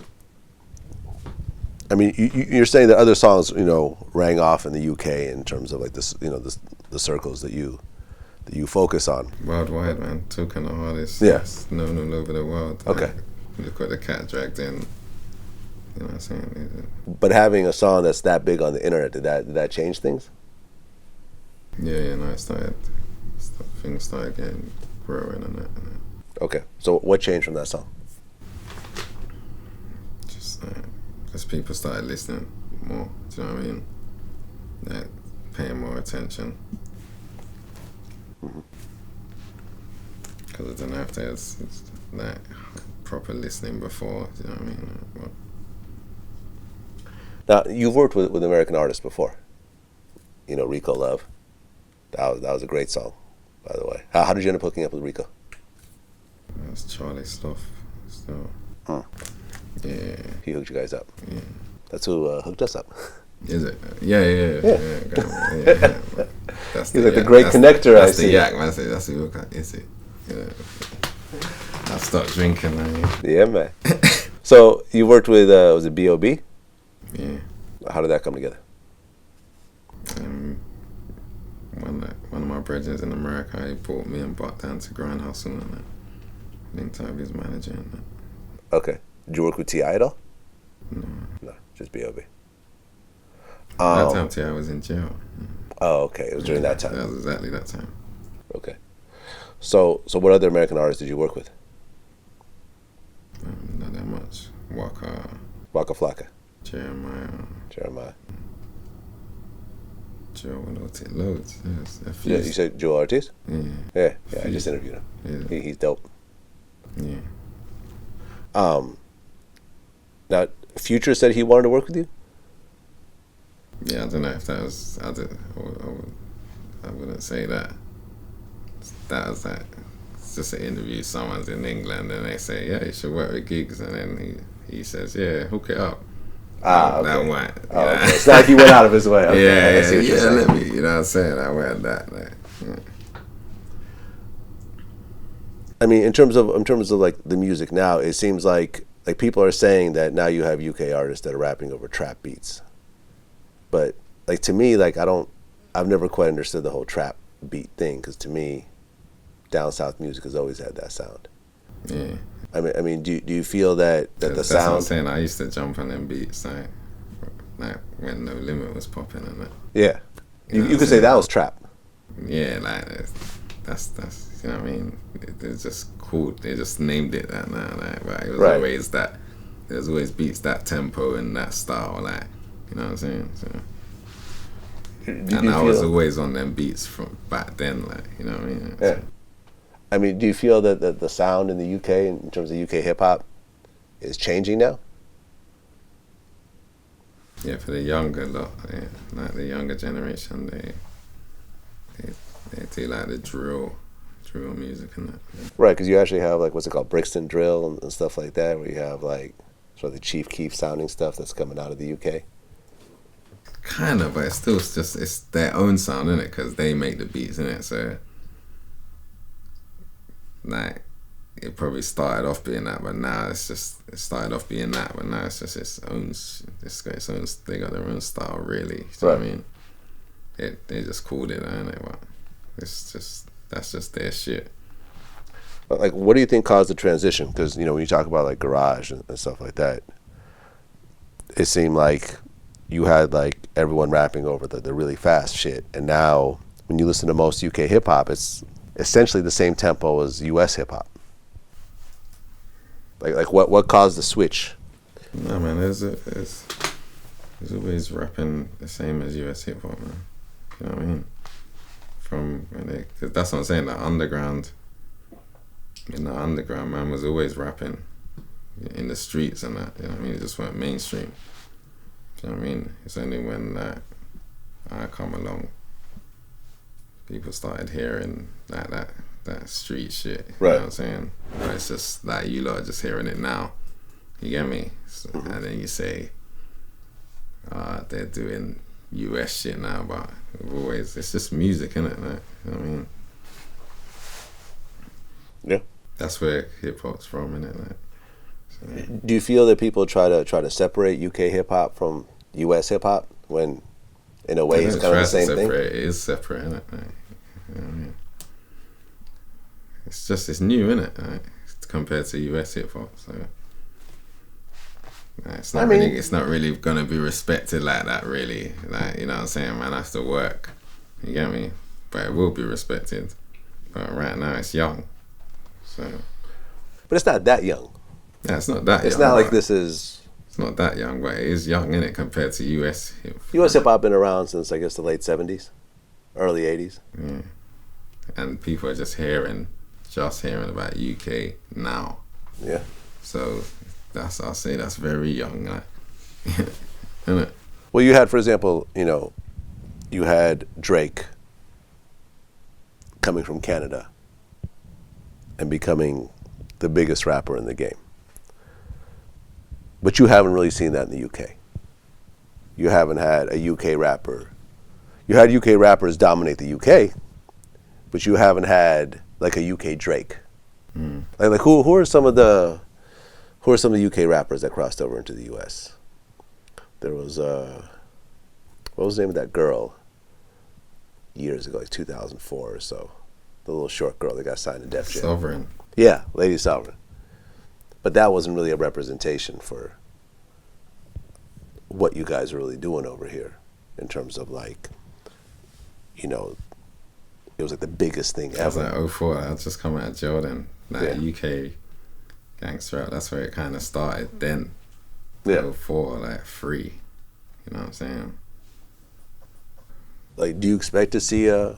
I mean, you're saying that other songs, rang off in the UK in terms of like this, the circles that you focus on. Worldwide, man. Talking the hardest. Yeah. It's known all over the world. Okay. Look what the cat dragged in. You know what I'm saying? But having a song that's that big on the internet, did that change things? Yeah. No, things started getting growing and that. Okay. So what changed from that song? Just people started listening more. Do you know what I mean? Like paying more attention. Because I don't know if there's like proper listening before. Do you know what I mean? Now, you've worked with American artists before. You know, Rico Love. That was a great song, by the way. How did you end up hooking up with Rico? That's Charlie stuff. So, Hmm. yeah. He hooked you guys up. Yeah. That's who hooked us up. Is it? Yeah. That's He's like the great connector, I That's the see. yak, man. That's the hook. Is it? Yeah. I stopped drinking, man. Yeah, man. So you worked with, was it B.O.B.? Yeah. How did that come together? One of my brothers in America, he brought me and Bart down to Grind Hustle and that. Linked up his manager and that. Okay. Did you work with T.I. at all? No, just B.O.B. That time T.I. was in jail. Oh, okay. It was during that time. That was exactly that time. Okay. So what other American artists did you work with? Not that much. Waka, Waka Flocka, Jeremiah, Jeremiah. Joe, loads. There's a few. Yeah, you said Joe Ortiz? Yeah. Yeah, I just interviewed him. Yeah. He's dope. Yeah. Now, Future said he wanted to work with you? Yeah, I don't know if that was. I wouldn't say that. That was that. It's just an interview. Someone's in England and they say, "Yeah, you should work with gigs," and then he says, "Yeah, hook it up." Okay. That went. Oh, okay. It's not like he went out of his way. Okay, I see what you're saying. Let me. You know what I'm saying? I went that. I mean, in terms of like the music now, it seems like people are saying that now you have UK artists that are rapping over trap beats. But like to me, like I've never quite understood the whole trap beat thing, because to me, down south music has always had that sound. Yeah. I mean, do you feel that the That's sound? what I'm saying. I used to jump on them beats like when No Limit was popping and that. Yeah, You know you what could I'm say saying? that was trap. Yeah, like that's you know what I mean. It's just cool. They just named it that now. Like, but it was Right. always that. There's always beats that tempo and that style. Like, you know what I'm saying. So, Do and you I was feel- always on them beats from back then. Like, you know what I mean. Yeah. I mean, do you feel that the sound in the UK, in terms of UK hip hop, is changing now? Yeah, for the younger lot, yeah, like the younger generation, they do like the drill music and that. Yeah. Right, because you actually have like what's it called, Brixton drill and stuff like that, where you have like sort of the Chief Keef sounding stuff that's coming out of the UK. Kind of, but it's still just it's their own sound, innit? Because they make the beats, innit? So like it probably started off being that, but now it started off being that, but now it's just its own. It's got its own. They got their own style, really. You know what I mean? They just called it, innit? But that's just their shit. But like, what do you think caused the transition? Because when you talk about like garage and stuff like that, it seemed like you had like everyone rapping over the really fast shit, and now when you listen to most UK hip hop, it's essentially the same tempo as US hip hop. Like what caused the switch? No, man, there's always rapping the same as US hip hop, man. You know what I mean? Cause that's what I'm saying. The underground, man was always rapping in the streets and that. You know what I mean? It just went mainstream. You know what I mean? It's only when I come along, people started hearing that street shit. You Right. know what I'm saying? Where it's just like you lot are just hearing it now. You get me? So, and then you say, they're doing US shit now, but it's just music, innit? Like, you know what I mean? Yeah. That's where hip hop's from, innit? Like, so. Do you feel that people try to separate UK hip hop from US hip hop when, in a way, it's kind of the same thing? It is separate, innit? Like, you know what I mean? It's new, innit? Like, compared to US hip hop, so. Like, it's not really gonna be respected like that, really. Like, you know what I'm saying? Man, I have to work. You get me? But it will be respected. But right now, it's young. So. But it's not that young. Yeah, it's not that young. It's not like this is... It's not that young, but it is young, innit, compared to US hip hop. US hip hop been around since, I guess, the late 70s, early 80s. Yeah. And people are just hearing about UK now. Yeah. So I'll say that's very young, like, isn't it? Well, you had, for example, you had Drake coming from Canada and becoming the biggest rapper in the game. But you haven't really seen that in the UK. You haven't had a UK rapper. You had UK rappers dominate the UK, but you haven't had like a UK Drake. Like who are some of the UK rappers that crossed over into the US? There was what was the name of that girl years ago, like 2004 or so? The little short girl that got signed to Def Jam. Sovereign. Yeah, Lady Sovereign. But that wasn't really a representation for what you guys are really doing over here in terms of like, it was like the biggest thing That was ever. like 04. I was just coming out of Jordan. Like Yeah. UK gangster rap. That's where it kind of started. Then Yeah. 04, like free. You know what I'm saying? Like, do you expect to see a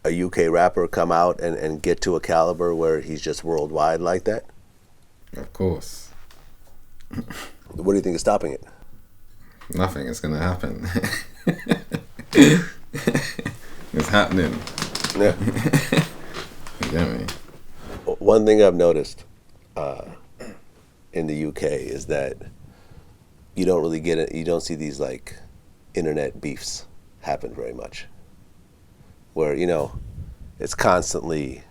UK rapper come out and get to a caliber where he's just worldwide like that? Of course. What do you think is stopping it? Nothing is gonna happen. It's happening. Yeah. You get me? One thing I've noticed in the UK is that you don't really get it. You don't see these like internet beefs happen very much. Where it's constantly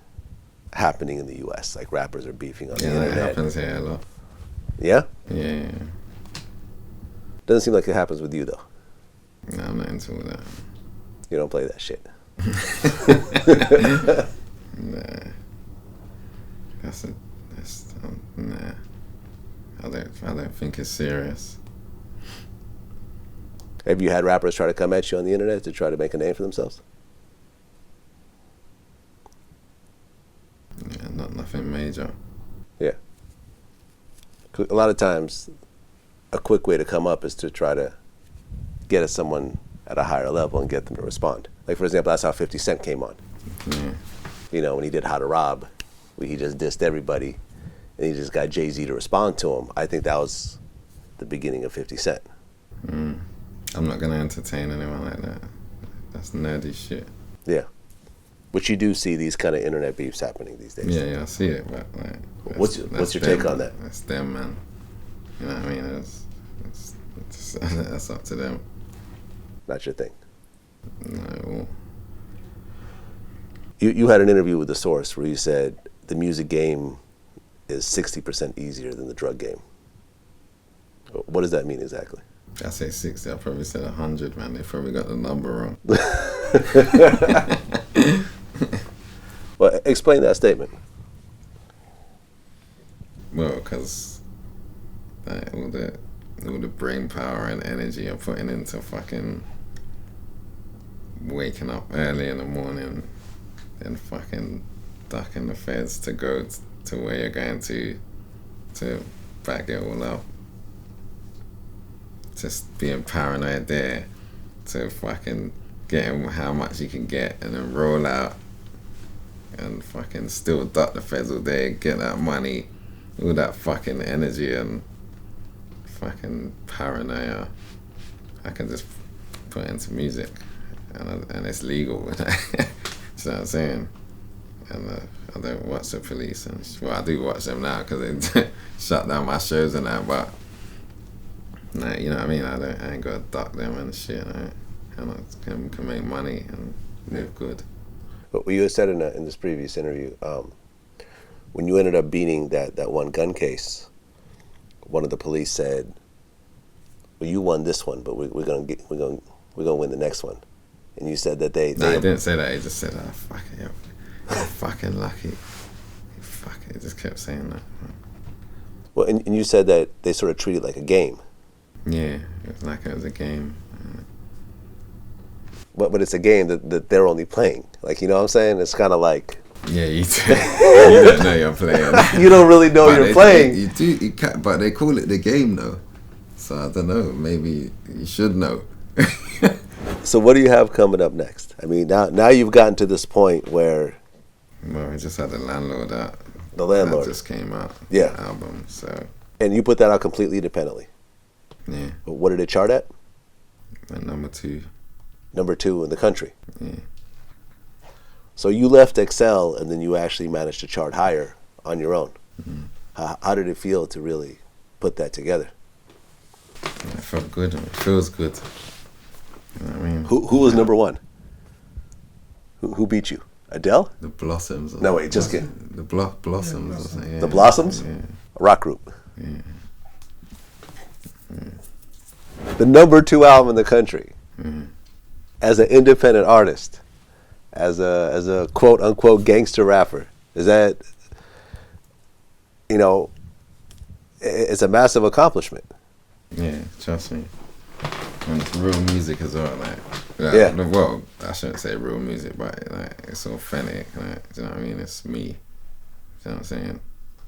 happening in the US. Like rappers are beefing on the Yeah, that internet. happens here a lot. Yeah, Yeah. doesn't seem like it happens with you though. No, I'm not into all that. You don't play that shit. Nah. Nah. I don't think it's serious. Have you had rappers try to come at you on the internet to try to make a name for themselves? Yeah, nothing major. Yeah. A lot of times, a quick way to come up is to try to get at someone at a higher level and get them to respond. Like, for example, that's how 50 Cent came on. Yeah. When he did How to Rob, where he just dissed everybody, and he just got Jay-Z to respond to him. I think that was the beginning of 50 Cent. I'm not gonna entertain anyone like that. That's nerdy shit. Yeah. But you do see these kind of internet beefs happening these days. Yeah, I see it, but like, What's your take on that? That's them, man. You know what I mean? That's up to them. Not your thing. No. You had an interview with The Source where you said the music game is 60% easier than the drug game. What does that mean exactly? I say 60. I probably said 100, man. They probably got the number wrong. Well, explain that statement. Well, because like, all the brain power and energy I'm putting into fucking waking up early in the morning and fucking ducking the feds to go to where you're going to back it all up. Just being paranoid there to fucking getting how much you can get and then roll out and fucking still duck the feds all day, get that money, all that fucking energy and fucking paranoia I can just put into music and it's legal. You know what I'm saying? And I don't watch the police I do watch them now because they shut down my shows and that, but nah, you know what I mean? I ain't gonna duck them and shit. And I can make money and live good. But you had said in this previous interview, when you ended up beating that one gun case, one of the police said, "Well, you won this one, but we're gonna win the next one." And you said that they No, he didn't say that. He just said, fuck it, you're fucking lucky. Fuck it. He just kept saying that. Well, and you said that they sort of treat it like a game. Yeah, it was like it was a game. But it's a game that they're only playing. Like, you know what I'm saying? It's kind of like... Yeah, you don't know you're playing. You don't really know But you're playing. You can't, but they call it the game though. So I don't know, maybe you should know. So what do you have coming up next? I mean, now you've gotten to this point where... Well, we just had the landlord out. The Landlord. That just came out. Yeah. The album, so And you put that out completely independently. yeah. But what did it chart at? And number 2. Number 2 in the country. Yeah. So you left Excel and then you actually managed to chart higher on your own. Mm-hmm. How did it feel to really put that together? It felt good. It feels good. You know what I mean? Who was number 1? Who beat you? Adele? The Blossoms. No, wait, just kidding. The Blossoms. Or something, yeah. The Blossoms? Yeah. A rock group. Yeah. The number 2 album in the country. Mm-hmm. As an independent artist, as a quote unquote gangster rapper, is that, you know, it's a massive accomplishment. Yeah, trust me. And it's real music as well, like Yeah. well, I shouldn't say real music, but like it's authentic, like, do you know what I mean? It's me. You know what I'm saying?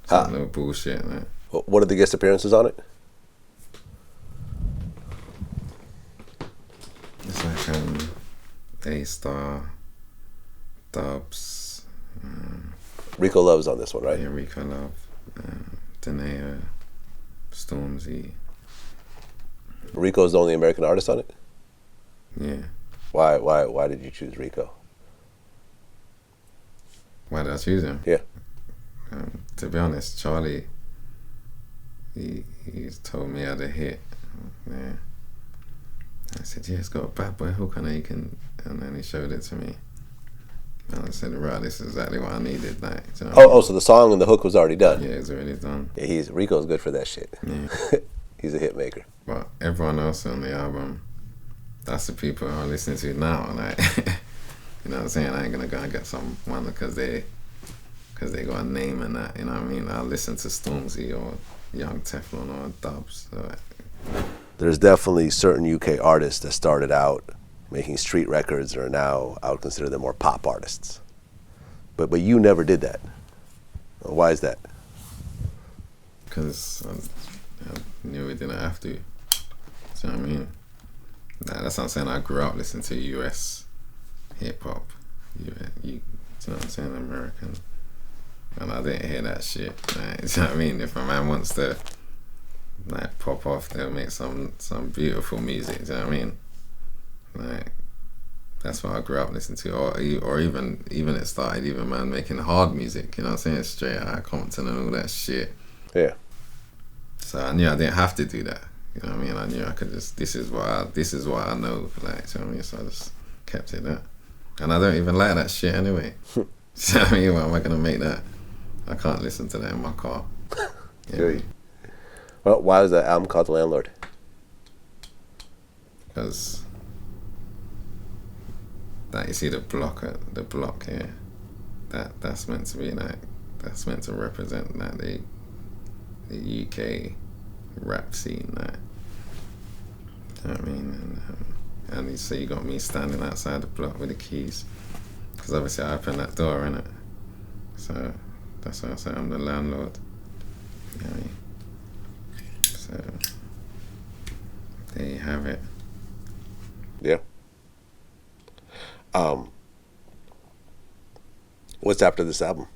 It's not no bullshit, like. What are the guest appearances on it? It's like A-Star, Dubs, Rico Love's on this one, right? Rico Love, Danae, Stormzy. Rico's the only American artist on it? Yeah. Why did you choose Rico? Why did I choose him? Yeah. To be honest, Charlie, he's told me how to hit. Yeah. I said, yeah, it's got a bad boy hook on it, and then he showed it to me. And I said, right, this is exactly what I needed. Like, you know So the song and the hook was already done. Yeah, it's already done. Yeah, Rico's good for that shit. Yeah. He's a hit maker. But everyone else on the album, that's the people I'm listening to now. Like, you know what I'm saying? I ain't gonna go and get someone because they got a name and that. You know what I mean? I'll listen to Stormzy or Young Teflon or Dubs. So, There's definitely certain UK artists that started out making street records and are now, I would consider them more pop artists. But you never did that. Why is that? Because I knew we didn't have to. Do you know what I mean? Nah, that's what I'm saying. I grew up listening to US hip hop. You know what I'm saying? American. And I didn't hear that shit. Like, do you know what I mean? If a man wants to like pop off, they'll make some beautiful music. Do you know what I mean? Like, that's what I grew up listening to. Or even it started even man making hard music. You know what I'm saying? Straight out of Compton and all that shit. Yeah. So I knew I didn't have to do that. You know what I mean? I knew I could just, this is what I know. Like, you know what I mean? So I just kept it that. And I don't even like that shit anyway. You know what I mean? Why am I gonna make that? I can't listen to that in my car. Yeah. Well, why was that album called The Landlord? Because that, you see the block here, that's meant to be like, that's meant to represent like the UK rap scene, like, you know what I mean? And you see, you got me standing outside the block with the keys, because obviously I opened that door, innit? So that's why I say I'm the landlord. You know what I mean? So there you have it. Yeah. What's after this album?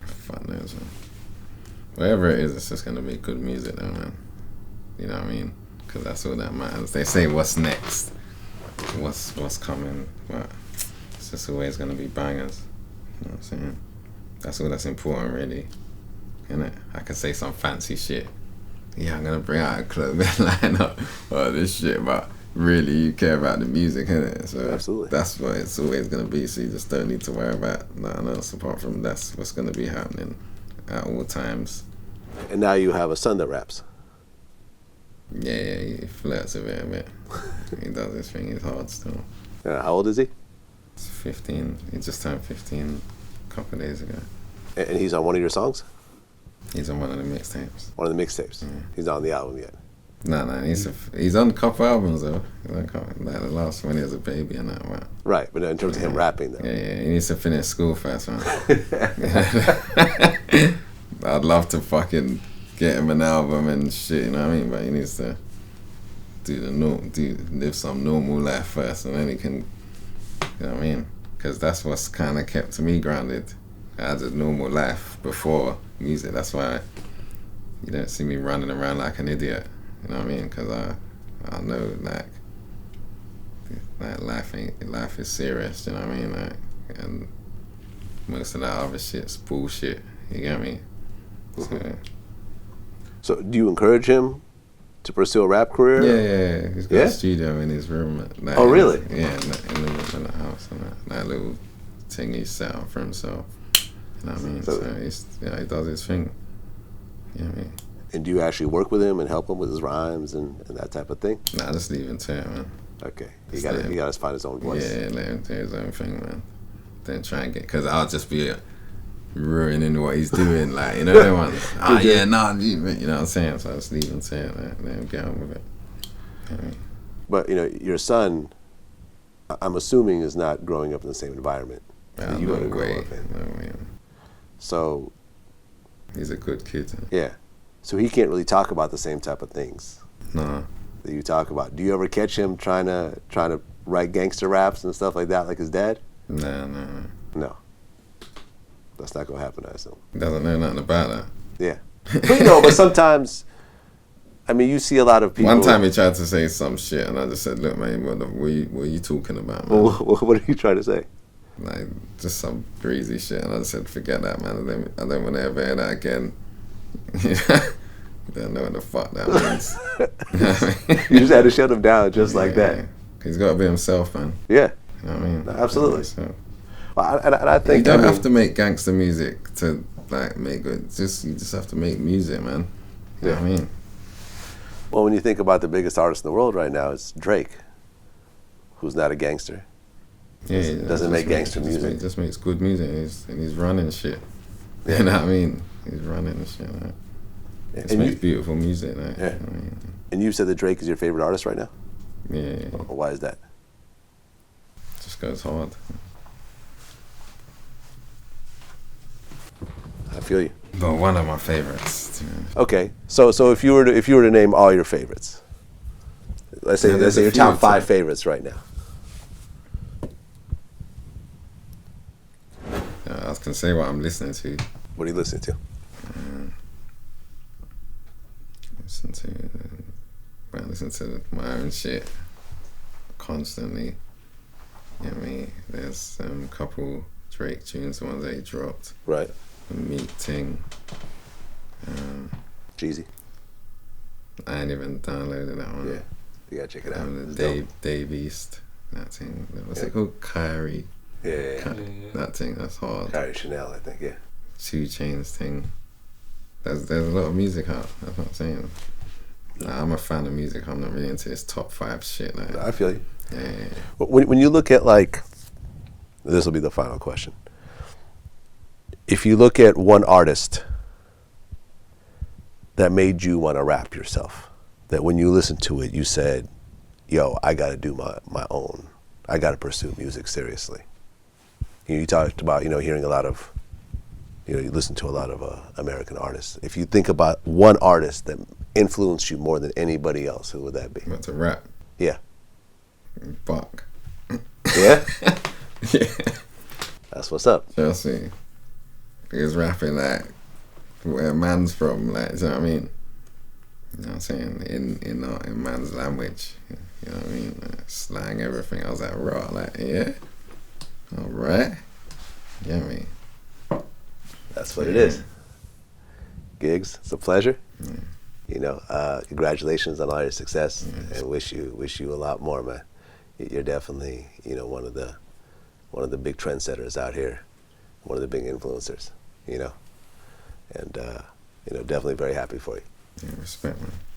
Fuck knows, man. Whatever it is, it's just gonna be good music, though, man. You know what I mean? Because that's all that matters. They say what's next, what's coming, but it's just always gonna be bangers. You know what I'm saying? That's all that's important, really. Innit? I can say some fancy shit. Yeah, I'm gonna bring out a club lineup or this shit, but really, you care about the music, innit? So absolutely, that's what it's always gonna be. So you just don't need to worry about nothing else apart from that's what's gonna be happening at all times. And now you have a son that raps. Yeah, he flirts with it a bit. He does his thing. He's hard still. How old is he? He's 15. He just turned 15 a couple of days ago. And he's on one of your songs? He's on one of the mixtapes. One of the mixtapes. Yeah. He's not on the album yet. Nah. He's on a couple albums though. Like the last one, he has a baby and that one. Right, but in terms of him rapping though. Yeah. He needs to finish school first, man. I'd love to fucking get him an album and shit, you know what I mean? But he needs to live some normal life first, and then he can, you know what I mean? Because that's what's kind of kept me grounded. I had a normal life before music. That's why you don't see me running around like an idiot. You know what I mean? Because I know like life is serious. You know what I mean? Like, and most of that other shit's bullshit. You get me? So do you encourage him to pursue a rap career? Yeah. He's got Yeah? a studio in his room. Like, Oh, really? Yeah, in the room in the house, and that little thing he set up for himself. You know what I mean? So- So he does his thing. You know what I mean? And do you actually work with him and help him with his rhymes and that type of thing? Nah, just leave him to it, man. Okay. He Same. got to find his own voice. Yeah, let him do his own thing, man. Then try and because I'll just be ruining what he's doing, like, you know, that one. You know what I'm saying? So I just leave him to it, let him get on with it. You know what I mean? But, you know, your son, I'm assuming, is not growing up in the same environment that you No want to grow way. up in. No way. So, He's a good kid. yeah. So he can't really talk about the same type of things Nah. that you talk about. Do you ever catch him trying to write gangster raps and stuff like that, like his dad? Nah. No. That's not going to happen, I assume. He doesn't know nothing about that. Yeah. But, you know, but sometimes, I mean, you see a lot of people. One time he tried to say some shit, and I just said, "Look, man, what are you talking about, man?" What are you trying to say? Like, just some crazy shit. And I just said, forget that, man. I don't want to ever hear that again. You don't know what the fuck that means. You know what I mean? You just had to shut him down just like that. He's got to be himself, man. Yeah. You know what I mean? Absolutely. So, Well, and I think you don't I mean, have to make gangster music to, like, make good. You just have to make music, man. You know what I mean? Well, when you think about the biggest artist in the world right now, it's Drake, who's not a gangster. Yeah, Doesn't make gangster music. Just makes good music, and he's running shit. You know what I mean? He's running and shit. Like. Just And makes you- beautiful music. Like, Yeah. you know what I mean? And you said that Drake is your favorite artist right now? Yeah, Why is that? just goes hard. I feel you. But one of my favorites. You know. Okay, so if you were to name all your favorites, let's say Yeah, there's your a few top 5 to- favorites right now. I can say what I'm listening to. What are you listening to? Listen to my own shit constantly. You know what I mean? There's a couple Drake tunes, the ones that he dropped. Right. The Meat Ting. Jeezy. I ain't even downloaded that one. Yeah. You gotta check it out. The It's Dave, dope. Dave East. That thing. What's Yeah. it called? Kyrie. Yeah. That thing, that's hard. Kyrie Chanel, I think. Yeah. 2 Chainz thing. There's a lot of music out. That's what I'm saying. Nah, I'm a fan of music. I'm not really into this top 5 shit. Like, I feel you. yeah. When you look at, like, this will be the final question. If you look at one artist that made you want to rap yourself, that when you listened to it, you said, yo, I got to do my own. I got to pursue music seriously. You talked about, hearing a lot of, you listen to a lot of American artists. If you think about one artist that influenced you more than anybody else, who would that be? About to rap. Yeah. Buck. Yeah? Yeah. That's what's up. Chelsea. He was rapping like where man's from, like, you know what I mean? You know what I'm saying? In man's language. You know what I mean? Like, slang, everything. I was like, raw, like, yeah. Alright. You know what I mean? That's what it is. Gigs, it's a pleasure. Congratulations on all your success, and wish you a lot more, man. You're definitely, one of the big trendsetters out here, one of the big influencers, and definitely very happy for you. Yeah, respect, man.